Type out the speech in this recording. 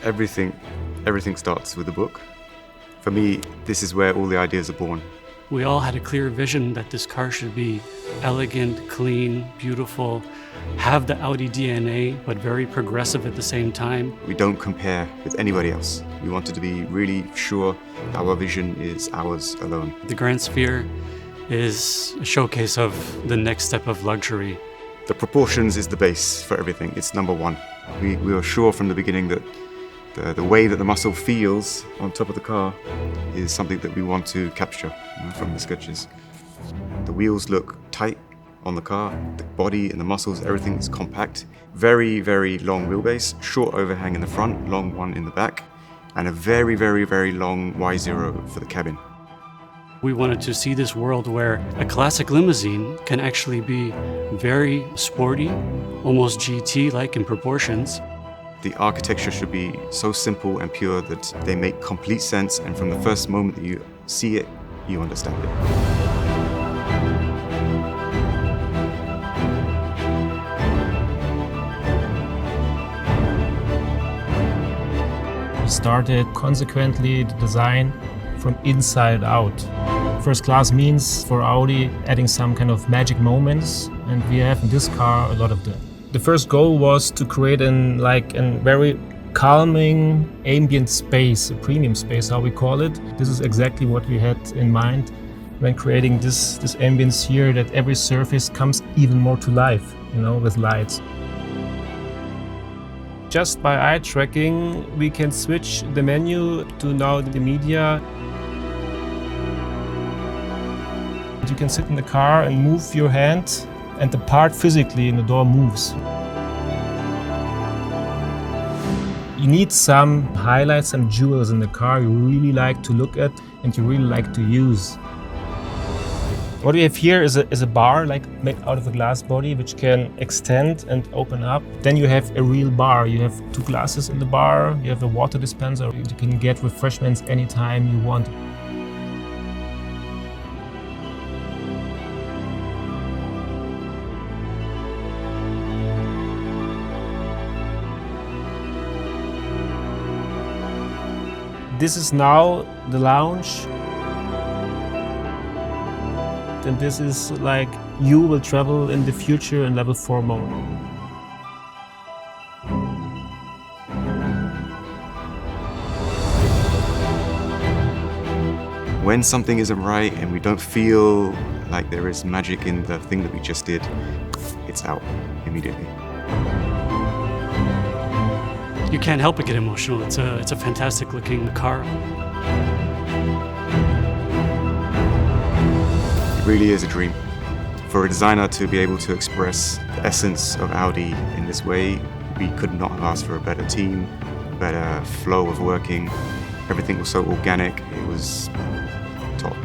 Everything starts with a book. For me, this is where all the ideas are born. We all had a clear vision that this car should be elegant, clean, beautiful, have the Audi DNA, but very progressive at the same time. We don't compare with anybody else. We wanted to be really sure our vision is ours alone. The grandsphere is a showcase of the next step of luxury. The proportions is the base for everything. It's number one. We were sure from the beginning that the way that the muscle feels on top of the car is something that we want to capture from the sketches. The wheels look tight on the car, the body and the muscles, everything is compact. Very, very long wheelbase, short overhang in the front, long one in the back, and a very, very, very long Y0 for the cabin. We wanted to see this world where a classic limousine can actually be very sporty, almost GT-like in proportions. The architecture should be so simple and pure that they make complete sense, and from the first moment that you see it, you understand it. We started consequently the design from inside out. First class means for Audi adding some kind of magic moments, and we have in this car a lot of them. The first goal was to create a very calming ambient space, a premium space, how we call it. This is exactly what we had in mind when creating this ambience here, that every surface comes even more to life, with lights. Just by eye tracking, we can switch the menu to now the media. You can sit in the car and move your hand, and the part physically in the door moves. You need some highlights, some jewels in the car you really like to look at and you really like to use. What we have here is a bar made out of a glass body which can extend and open up. Then you have a real bar. You have two glasses in the bar, you have a water dispenser. You can get refreshments anytime you want. This is now the lounge, and this is like you will travel in the future in level 4 mode. When something isn't right and we don't feel like there is magic in the thing that we just did, it's out immediately. You can't help but get emotional. It's a fantastic looking car. It really is a dream. For a designer to be able to express the essence of Audi in this way, we could not have asked for a better team, a better flow of working. Everything was so organic, it was top.